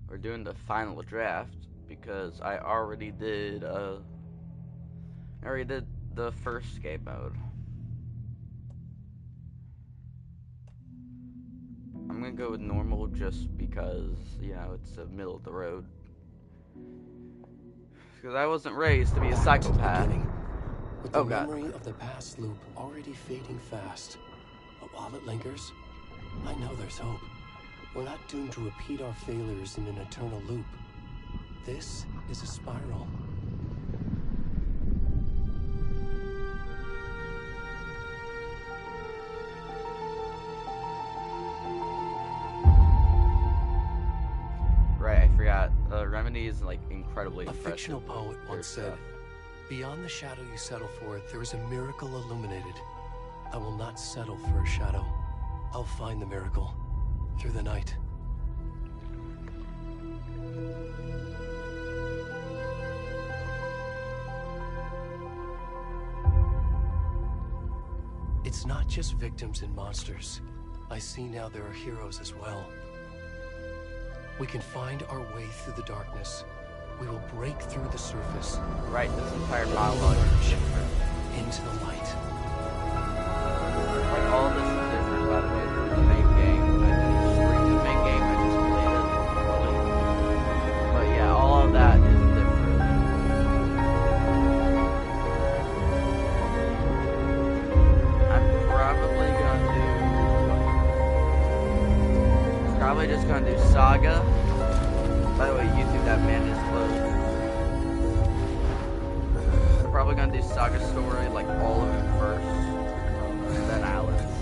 we're doing the final draft because I already did the first game mode. I'm gonna go with normal just because, you know, it's the middle of the road. Because I wasn't raised to be a psychopath. With the memory of the past loop already fading fast, but while it lingers, I know there's hope. We're not doomed to repeat our failures in an eternal loop. This is a spiral. Right, I forgot. Remedy is like incredibly impressive. A fictional poet once said, "Beyond the shadow you settle for, there is a miracle illuminated. I will not settle for a shadow. I'll find the miracle through the night." It's not just victims and monsters. I see now there are heroes as well. We can find our way through the darkness. We will break through the surface. Right, this entire monologue is different. Into the light. Like, all this is different, by the way, from the main game. I didn't stream the main game, I just played it normally. But yeah, all of that is different. I'm probably just gonna do Saga. By the way, YouTube, that man is close. I'm probably gonna do Saga story, like all of it first, and then Alice.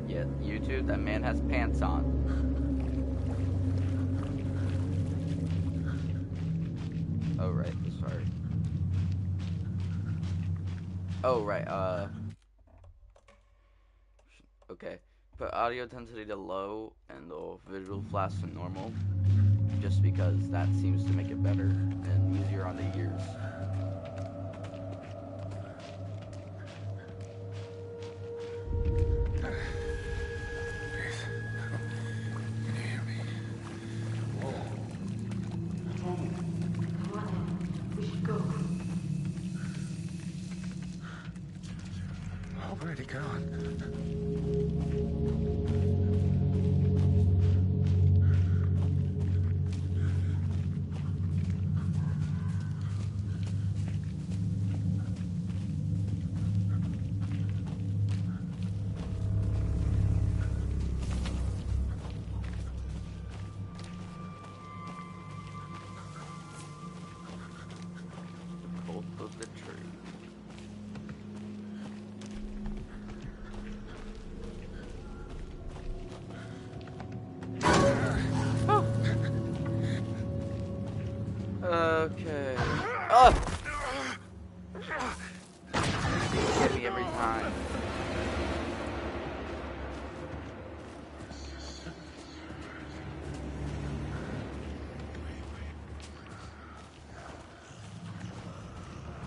Yeah, YouTube, that man has pants on. Oh, right, sorry. Oh, right, okay. Put audio intensity to low and the visual flash to normal, just because that seems to make it better and easier on the ears. Already gone. The cult of the tree. Okay. Oh! Get me every time.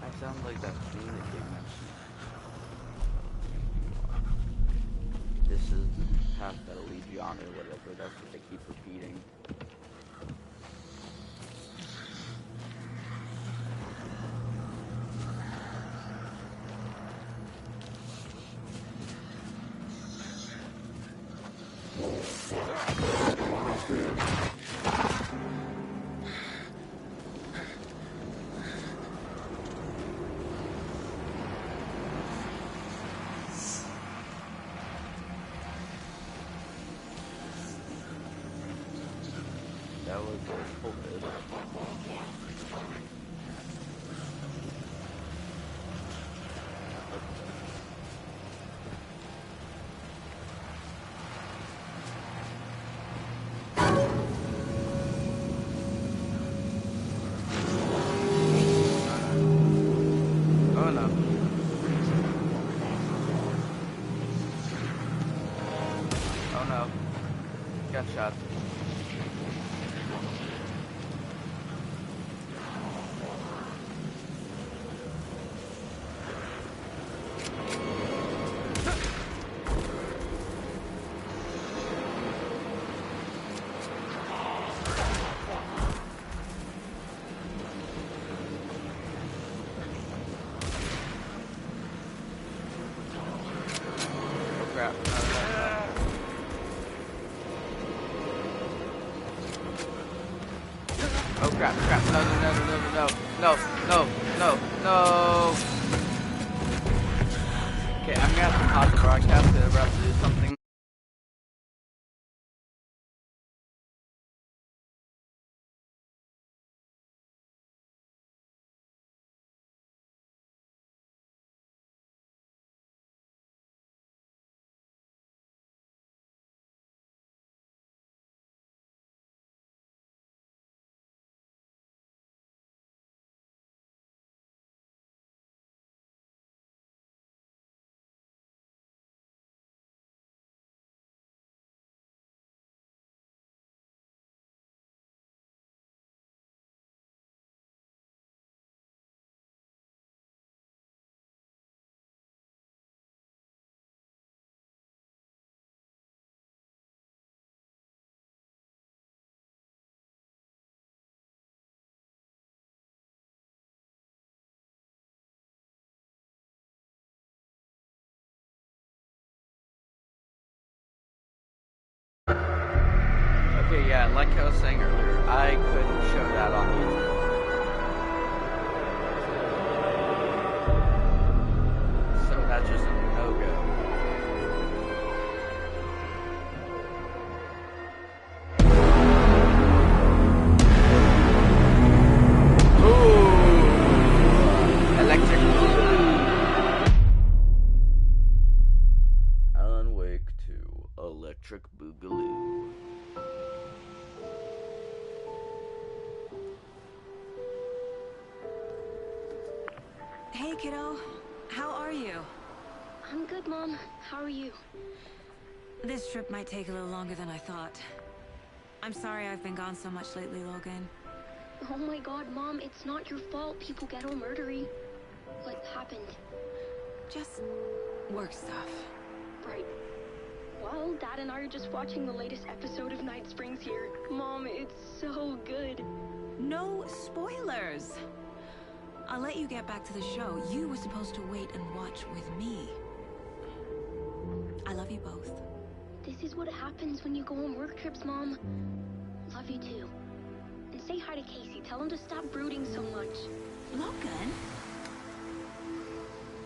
I sound like that thing that they mentioned. This is the path that'll lead you on or whatever. That's what they keep repeating. That was a pulpit. Oh no. Oh no. Got shot. Oh crap, crap. No, no, no, no, no, no, no, no, no. Okay, I'm gonna have to pause the broadcast because we're about to do something. Okay, yeah, like I was saying earlier, I couldn't show that on YouTube. So that's just a no-go. Ooh! Electric Boogaloo. Alan Wake 2, Electric Boogaloo. Hey, kiddo. How are you? I'm good, Mom. How are you? This trip might take a little longer than I thought. I'm sorry I've been gone so much lately, Logan. Oh my god, Mom, it's not your fault people get all murdery. What happened? Just work stuff. Right. Well, Dad and I are just watching the latest episode of Night Springs here. Mom, it's so good. No spoilers! I'll let you get back to the show. You were supposed to wait and watch with me. I love you both. This is what happens when you go on work trips, Mom. Love you too. And say hi to Casey. Tell him to stop brooding so much. Logan?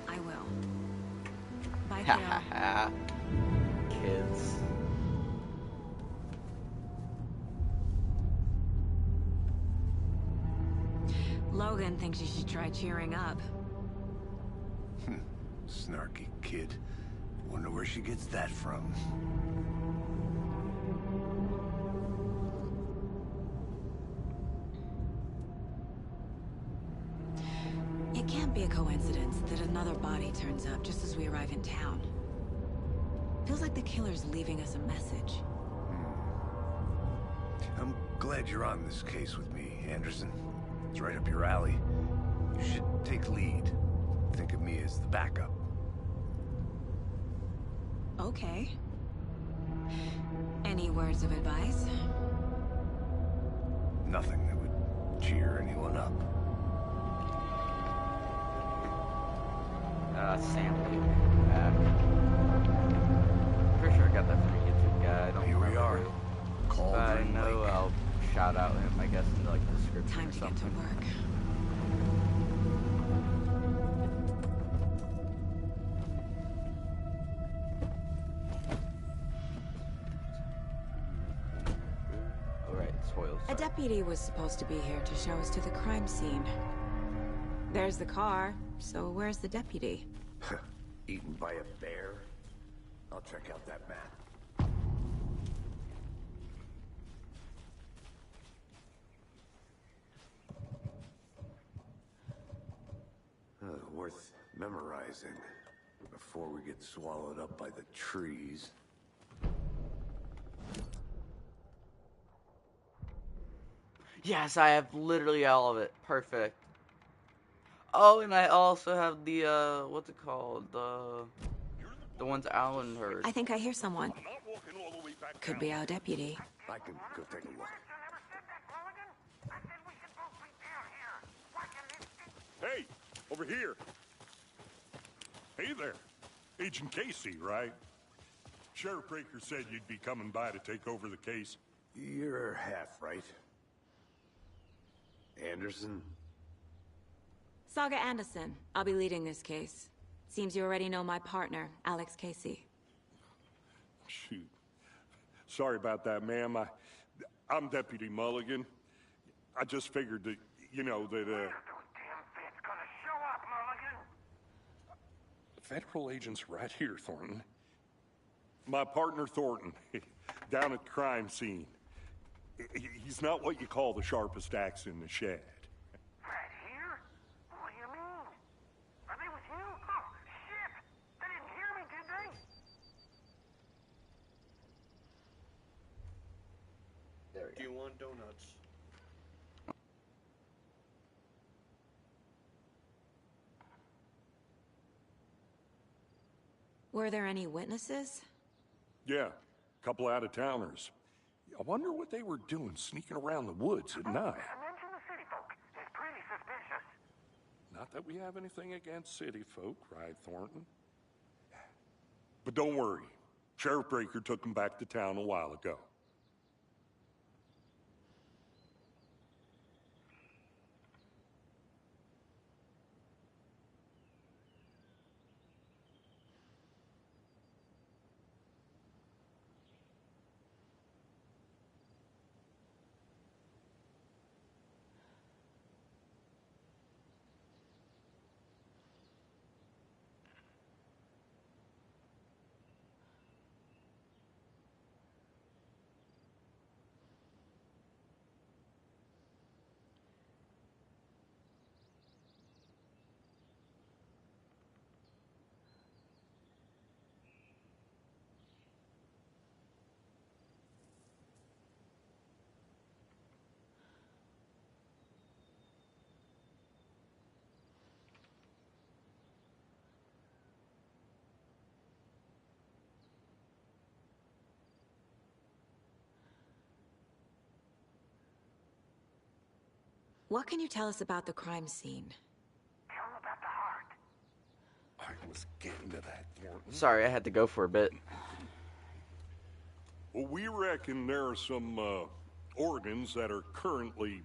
I will. Bye, Ha kiddo. ha ha. Kids. Logan thinks you should try cheering up. Snarky kid. Wonder where she gets that from. It can't be a coincidence that another body turns up just as we arrive in town. Feels like the killer's leaving us a message. I'm glad you're on this case with me, Anderson. It's right up your alley. You should take lead. Think of me as the backup. Okay. Any words of advice? Nothing that would cheer anyone up. Sam Luke back. Pretty sure I got that from a YouTube guy. I don't Here we remember are. who. Cauldron I know Lake. I'll shout out him, I guess, in like the description Time or to get to something. work. Alright, spoils. A deputy was supposed to be here to show us to the crime scene. There's the car, so where's the deputy? Eaten by a bear? I'll check out that map. Worth memorizing before we get swallowed up by the trees. Yes, I have literally all of it. Perfect. Oh, and I also have the, what's it called? The ones Alan heard. I think I hear someone. Could be our deputy. I can go take a look. Hey, over here. Hey there. Agent Casey, right? Sheriff Breaker said you'd be coming by to take over the case. You're half right. Anderson? Saga Anderson. I'll be leading this case. Seems you already know my partner, Alex Casey. Shoot. Sorry about that, ma'am. I'm Deputy Mulligan. I just figured that, you know, that, Damn fit's gonna show up, Mulligan. Federal agent's right here, Thornton. My partner, Thornton, down at the crime scene. He's not what you call the sharpest axe in the shed. Right here? What do you mean? Are they with you? Oh, shit! They didn't hear me, did they? There we Do go. you want donuts? Were there any witnesses? Yeah, a couple out-of-towners. I wonder what they were doing sneaking around the woods at night. Mention the city folk. It's pretty suspicious. Not that we have anything against city folk, right, Thornton? But don't worry. Sheriff Breaker took them back to town a while ago. What can you tell us about the crime scene? Tell them about the heart. I was getting to that, Thornton. Sorry, I had to go for a bit. Well, we reckon there are some organs that are currently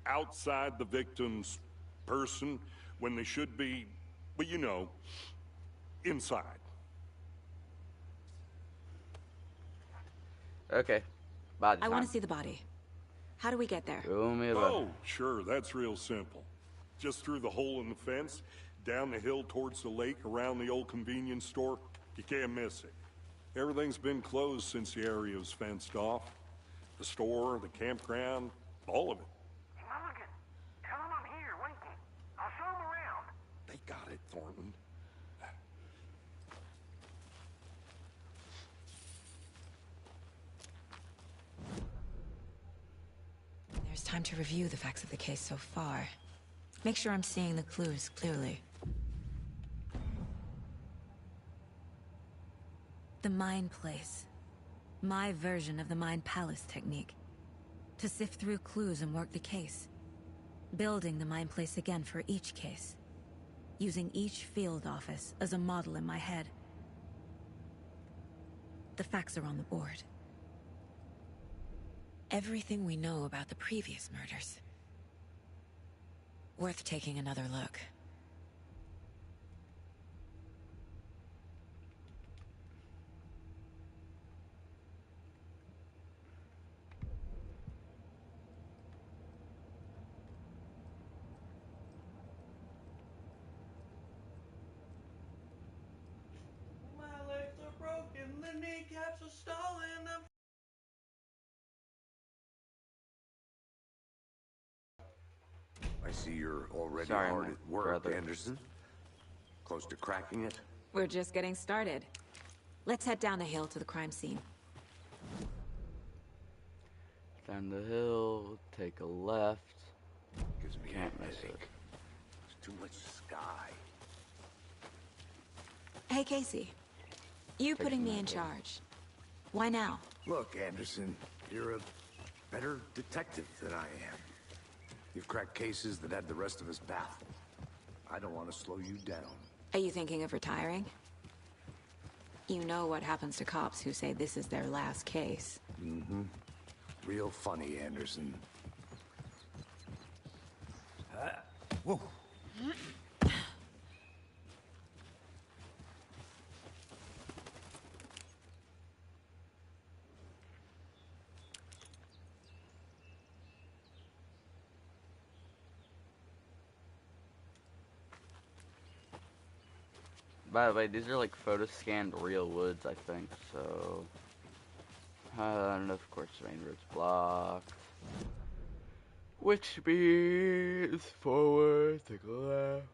outside the victim's person when they should be, well, you know, inside. Okay. Body I want time. to see the body. How do we get there? Show me the Oh, sure, that's real simple. Just through the hole in the fence, down the hill towards the lake, around the old convenience store. You can't miss it. Everything's been closed since the area was fenced off. The store, the campground, all of it. Mulligan, tell them I'm here waiting. I'll show them around. They got it, Thornton. There's time to review the facts of the case so far. Make sure I'm seeing the clues clearly. The Mind Place. My version of the Mind Palace technique. To sift through clues and work the case. Building the Mind Place again for each case. Using each field office as a model in my head. The facts are on the board. Everything we know about the previous murders. Worth taking another look. My legs are broken, the kneecaps are stolen. I see you're already Sorry, hard my at work, brother. Anderson. Close to cracking it? We're just getting started. Let's head down the hill to the crime scene. Down the hill, take a left. Gives me Can't a miss it. headache. There's too much sky. Hey, Casey. You putting me in another. charge. Why now? Look, Anderson, you're a better detective than I am. You've cracked cases that had the rest of us baffled. I don't want to slow you down. Are you thinking of retiring? You know what happens to cops who say this is their last case. Real funny, Anderson. Whoa. By the way, these are like photo scanned real woods, I think, so. And of course, the main road's blocked. Which means forward, take a left.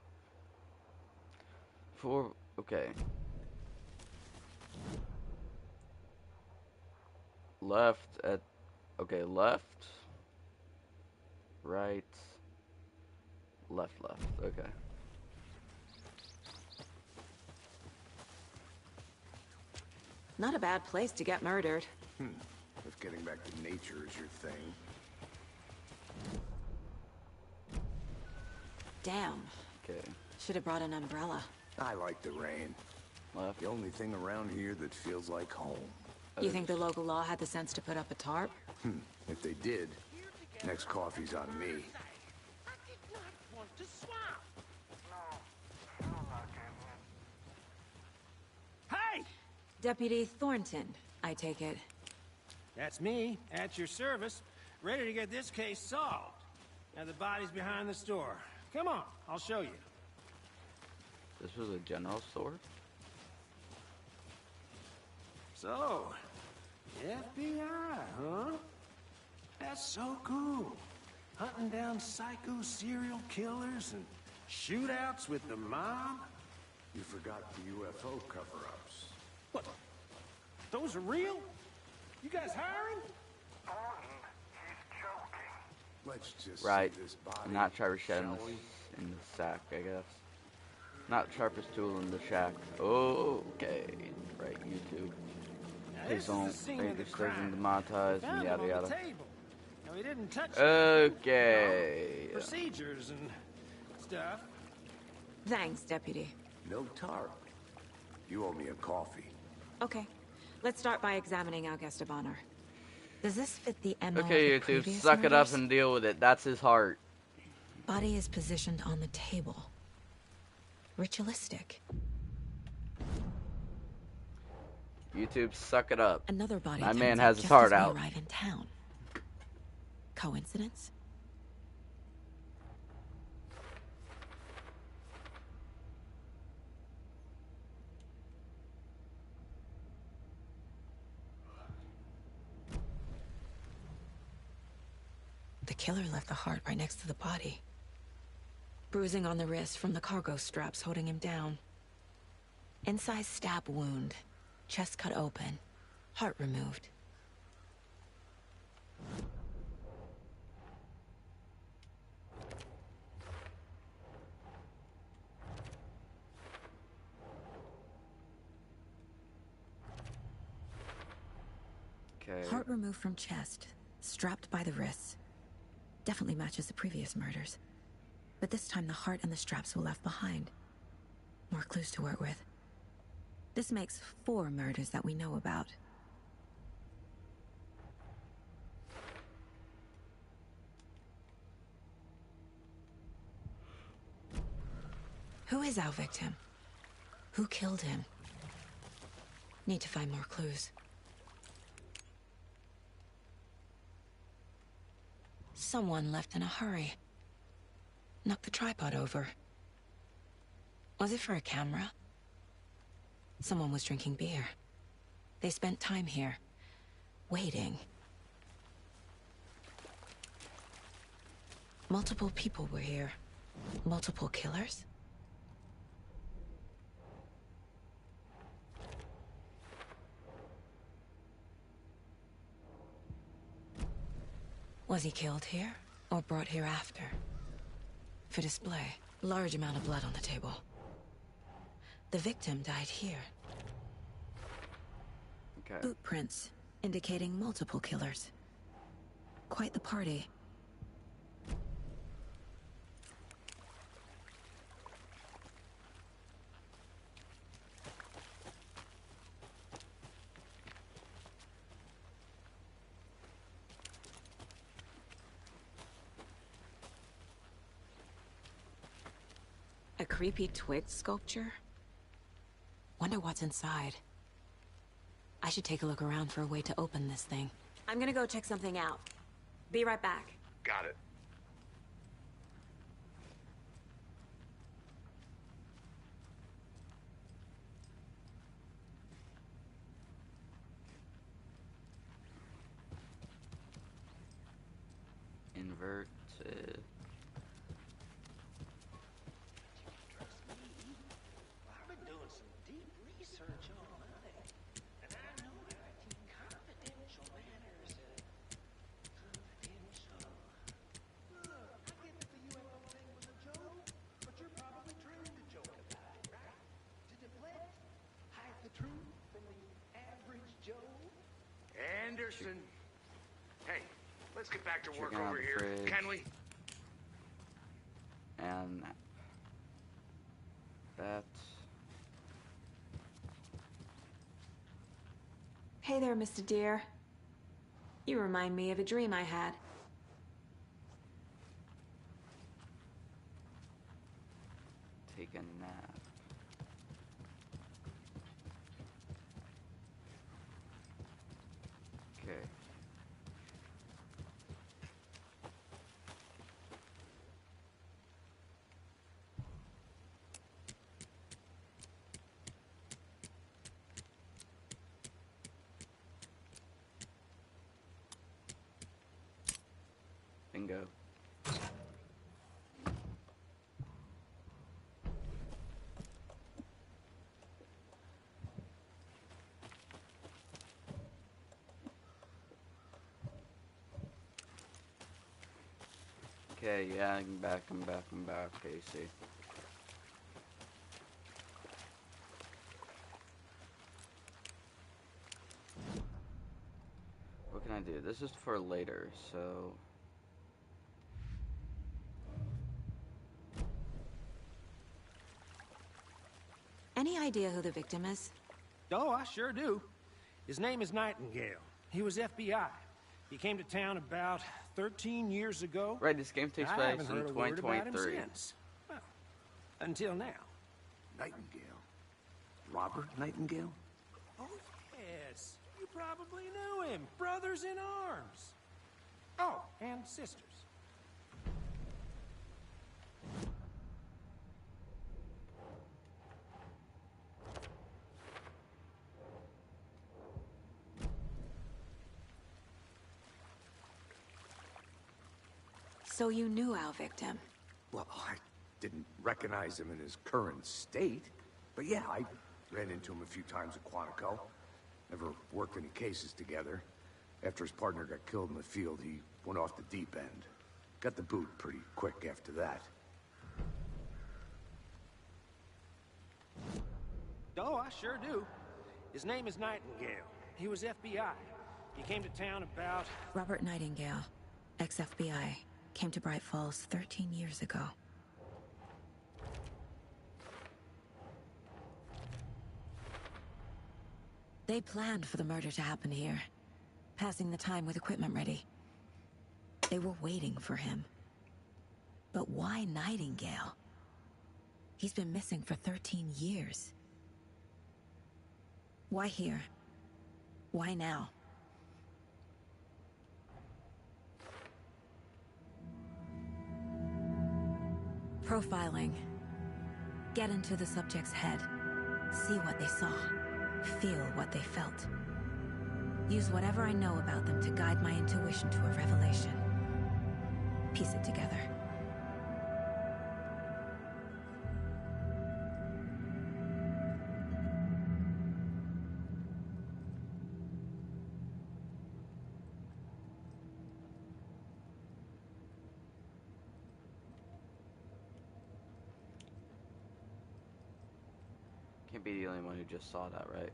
Okay. Left at, okay, left. Right. Left, okay. Not a bad place to get murdered. If getting back to nature is your thing. Damn. Okay. Should have brought an umbrella. I like the rain. Left. The only thing around here that feels like home. You think the local law had the sense to put up a tarp? If they did, next coffee's on me. I did not want to swap. No, you're not getting it. Hey! Deputy Thornton, I take it. That's me, at your service, ready to get this case solved. Now the body's behind the store. Come on, I'll show you. This was a general store? So, FBI, huh? That's so cool. Hunting down psycho serial killers and shootouts with the mob? You forgot the UFO cover-ups. What? Those are real? You guys hiring? Thornton, he's joking. Let's just Right. see this body. Not sharpest shed shall we? in the sack, I guess. Not sharpest tool in the shack. Oh, okay. Right, YouTube. Now, Please this is don't the scene make of the disturbing crime. demonetized Found and him yada on the yada. table. Now, he didn't touch Okay. procedures and stuff. Thanks, Deputy. No tarp. You owe me a coffee. Okay. Let's start by examining our guest of honor. Does this fit the MO of Okay, the YouTube, previous suck it up murders? and deal with it. That's his heart. Body is positioned on the table. Ritualistic. YouTube, suck it up. Another body My turns man up has his just heart as we out. arrive in town. Coincidence? The killer left the heart right next to the body. Bruising on the wrist from the cargo straps holding him down. Incised stab wound. Chest cut open. Heart removed. Okay. Heart removed from chest, strapped by the wrists. Definitely matches the previous murders. But this time the heart and the straps were left behind. More clues to work with. This makes 4 murders that we know about. Who is our victim? Who killed him? Need to find more clues. Someone left in a hurry. Knocked the tripod over. Was it for a camera? Someone was drinking beer. They spent time here, waiting. Multiple people were here. Multiple killers? Was he killed here, or brought here after? For display. Large amount of blood on the table. The victim died here. Okay. Boot prints, indicating multiple killers. Quite the party. A creepy twig sculpture? Wonder what's inside. I should take a look around for a way to open this thing. I'm gonna go check something out. Be right back. Got it. Inverted. I've been doing some deep research all night, and I know how to keep confidential matters confidential. Look, I get that the UFO thing was a joke, but you're probably trained to joke about it, right? To deflect, hide the truth from the average Joe. Anderson. Hey, let's get back to work Checking out over the here, fridge. can we? And that. Hey there, Mr. Deer. You remind me of a dream I had. Take a nap. Okay. Bingo. Okay, yeah, I'm back, Casey. What can I do? This is for later, so... Any idea who the victim is? Oh, I sure do. His name is Nightingale. He was FBI. He came to town about 13 years ago. Right, this game takes I place haven't in heard a word about him 2023. since. Well, until now. Nightingale. Robert Nightingale? Oh, yes. You probably knew him. Brothers in arms. Oh, and sisters. So you knew our victim. Well, I didn't recognize him in his current state. But yeah, I ran into him a few times at Quantico. Never worked any cases together. After his partner got killed in the field, he went off the deep end. Got the boot pretty quick after that. Oh, I sure do. His name is Nightingale. He was FBI. He came to town about... Robert Nightingale, ex-FBI, came to Bright Falls 13 years ago. They planned for the murder to happen here, passing the time with equipment ready. They were waiting for him. But why Nightingale? He's been missing for 13 years. Why here? Why now? Profiling. Get into the subject's head. See what they saw. Feel what they felt. Use whatever I know about them to guide my intuition to a revelation. Piece it together. Can't be the only one who just saw that, right?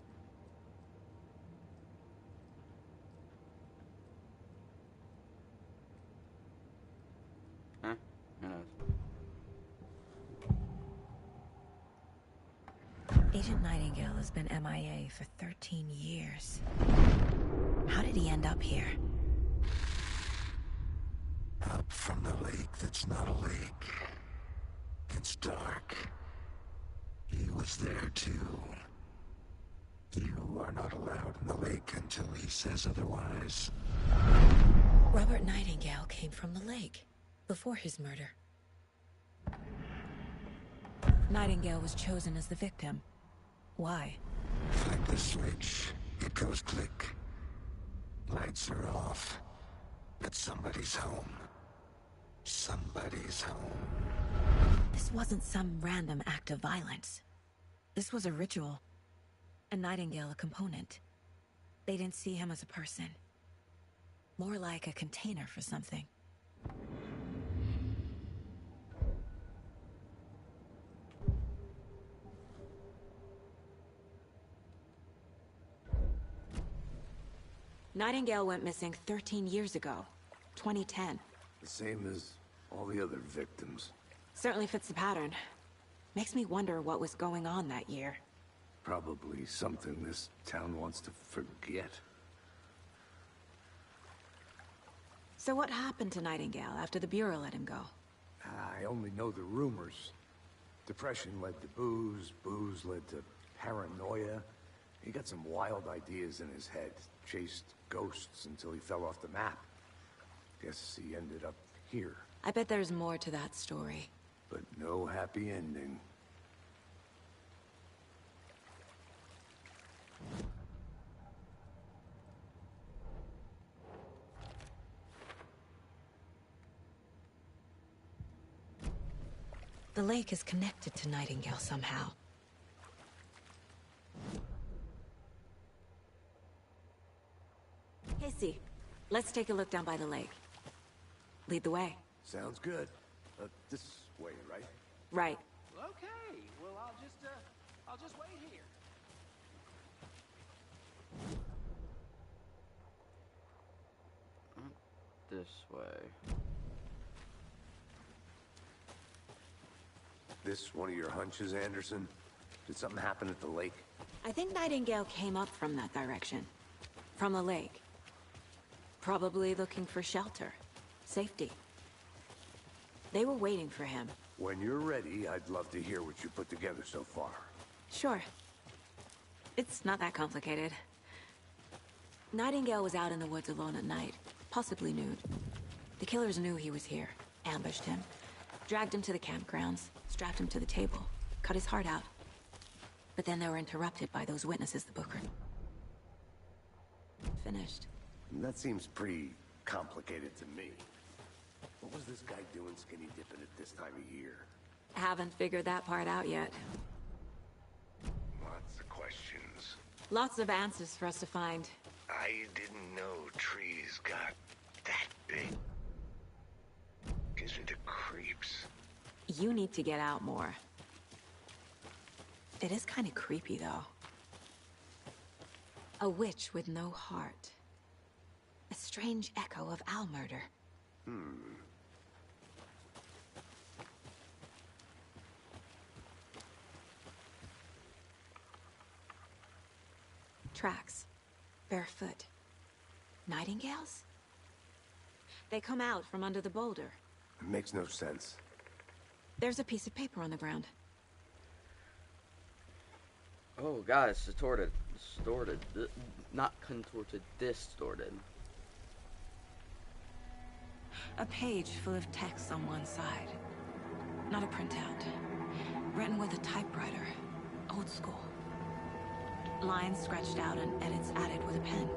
Huh? Who knows? Agent Nightingale has been MIA for 13 years. How did he end up here? Up from the lake that's not a lake. it's dark. He was there too. You are not allowed in the lake until he says otherwise. Robert Nightingale came from the lake before his murder. Nightingale was chosen as the victim. Why? Find the switch. It goes click. Lights are off. But somebody's home. Somebody's home. This wasn't some random act of violence. This was a ritual. And Nightingale a component. They didn't see him as a person. More like a container for something. Nightingale went missing 13 years ago. 2010. The same as all the other victims. Certainly fits the pattern. Makes me wonder what was going on that year. Probably something this town wants to forget. So what happened to Nightingale after the Bureau let him go? I only know the rumors. Depression led to booze, booze led to paranoia. He got some wild ideas in his head, chased ghosts until he fell off the map. Guess he ended up here. I bet there's more to that story. But no happy ending. The lake is connected to Nightingale somehow. Casey, let's take a look down by the lake. Lead the way. Sounds good. This way, right? Right. Okay, well, I'll just wait here. This way. This one of your hunches, Anderson? Did something happen at the lake? I think Nightingale came up from that direction. From the lake. Probably looking for shelter. Safety. They were waiting for him. When you're ready, I'd love to hear what you put together so far. Sure. It's not that complicated. Nightingale was out in the woods alone at night, possibly nude. The killers knew he was here, ambushed him, dragged him to the campgrounds, strapped him to the table, cut his heart out. But then they were interrupted by those witnesses the Booker finished. That seems pretty complicated to me. What was this guy doing skinny dipping at this time of year? Haven't figured that part out yet. Lots of questions. Lots of answers for us to find. I didn't know trees got that big. Gives me the creeps. You need to get out more. It is kind of creepy, though. A witch with no heart. A strange echo of Al murder. Tracks. Barefoot. Nightingales? They come out from under the boulder. It makes no sense. There's a piece of paper on the ground. Oh god, it's distorted. Distorted. Not contorted, distorted. A page full of text on one side. Not a printout. Written with a typewriter. Old school. Lines scratched out and edits added with a pen.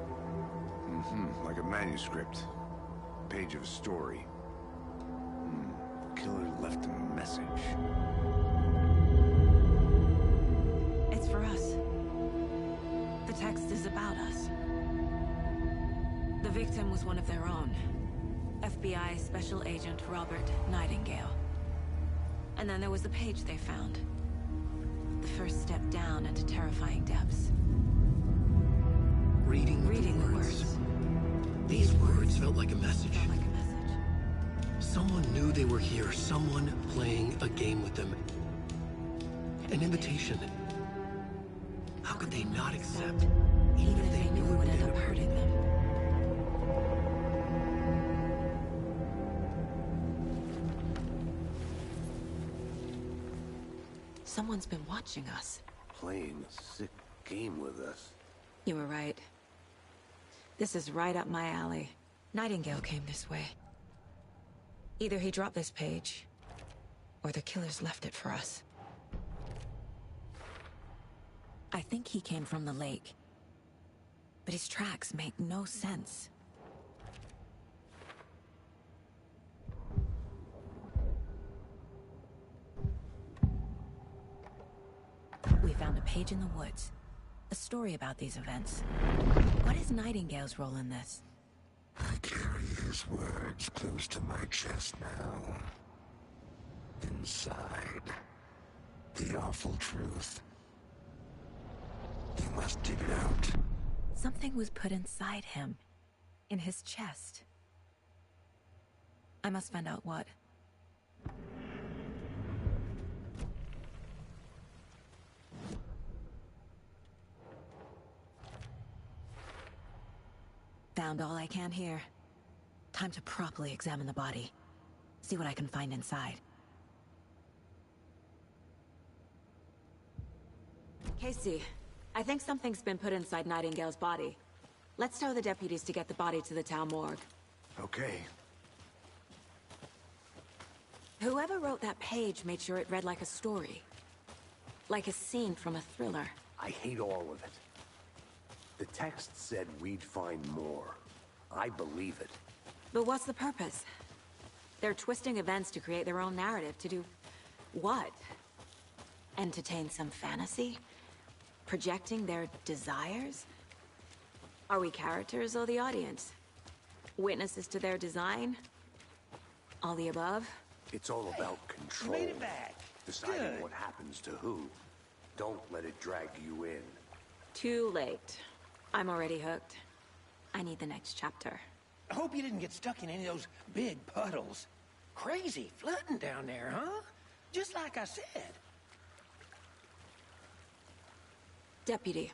Like a manuscript. Page of a story. Killer left a message. It's for us. The text is about us. The victim was one of their own. FBI Special Agent Robert Nightingale. And then there was the page they found. The first step down into terrifying depths. Reading the words. These words felt like a message. Felt like a message. Someone knew they were here. Someone playing a game with them. An invitation. How could they not accept? Even if they knew it would end up hurting them. Someone's been watching us. Playing a sick game with us. You were right. This is right up my alley. Nightingale came this way. Either he dropped this page, or the killers left it for us. I think he came from the lake. But his tracks make no sense. We found a page in the woods. A story about these events. What is Nightingale's role in this? I carry his words close to my chest now. Inside, the awful truth. You must dig it out. Something was put inside him. In his chest. I must find out what. Found all I can here. Time to properly examine the body. See what I can find inside. Casey, I think something's been put inside Nightingale's body. Let's tell the deputies to get the body to the town morgue. Okay. Whoever wrote that page made sure it read like a story. Like a scene from a thriller. I hate all of it. The text said we'd find more. I believe it. But what's the purpose? They're twisting events to create their own narrative. To do what? Entertain some fantasy? Projecting their desires? Are we characters or the audience? Witnesses to their design? All the above? It's all about control. Made it back. Deciding Good. what happens to who. Don't let it drag you in. Too late. I'm already hooked. I need the next chapter. I hope you didn't get stuck in any of those big puddles. Crazy flooding down there, huh? Just like I said. Deputy,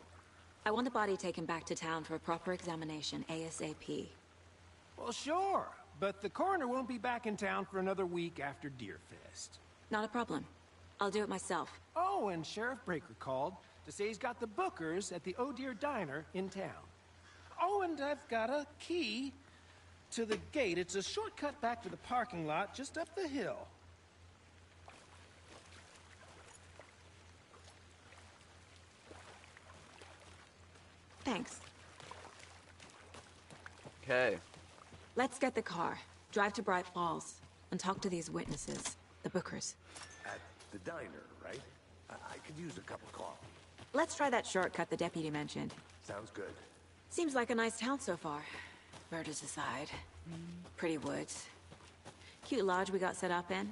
I want the body taken back to town for a proper examination ASAP. Well, sure. But the coroner won't be back in town for another week after Deerfest. Not a problem. I'll do it myself. Oh, and Sheriff Breaker called to say he's got the Bookers at the Oh Dear Diner in town. Oh, and I've got a key to the gate. It's a shortcut back to the parking lot just up the hill. Thanks. Okay. Let's get the car, drive to Bright Falls, and talk to these witnesses, the Bookers. At the diner, right? I could use a cup of coffee. Let's try that shortcut the deputy mentioned. Sounds good. Seems like a nice town so far. Murders aside. Pretty woods. Cute lodge we got set up in.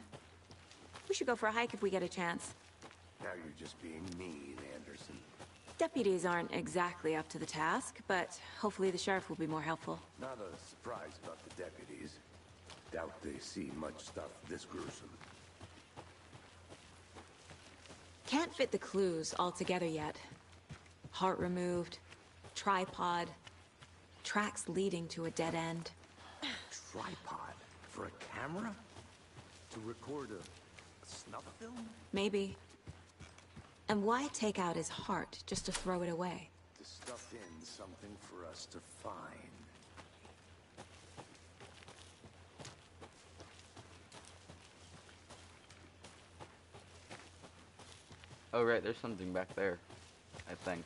We should go for a hike if we get a chance. Now you're just being mean, Anderson. Deputies aren't exactly up to the task, but hopefully the sheriff will be more helpful. Not a surprise about the deputies. Doubt they see much stuff this gruesome. Can't fit the clues all together yet. Heart removed, tripod, tracks leading to a dead end. Tripod? For a camera? To record a snuff film? Maybe. And why take out his heart just to throw it away? To stuff in something for us to find. Oh, right, there's something back there, I think.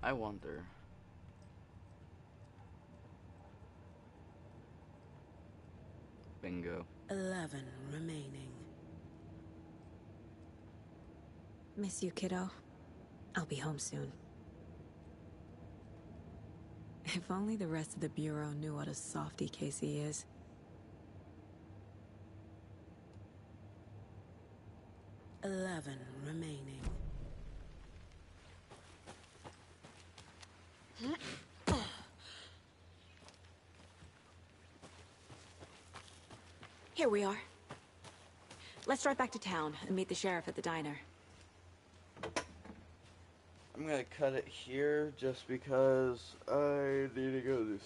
I wonder. Bingo. 11 remaining. Miss you, kiddo. I'll be home soon. If only the rest of the Bureau knew what a softy Casey is. "11 remaining. Here we are. Let's drive back to town and meet the sheriff at the diner. I'm gonna cut it here just because I need to go do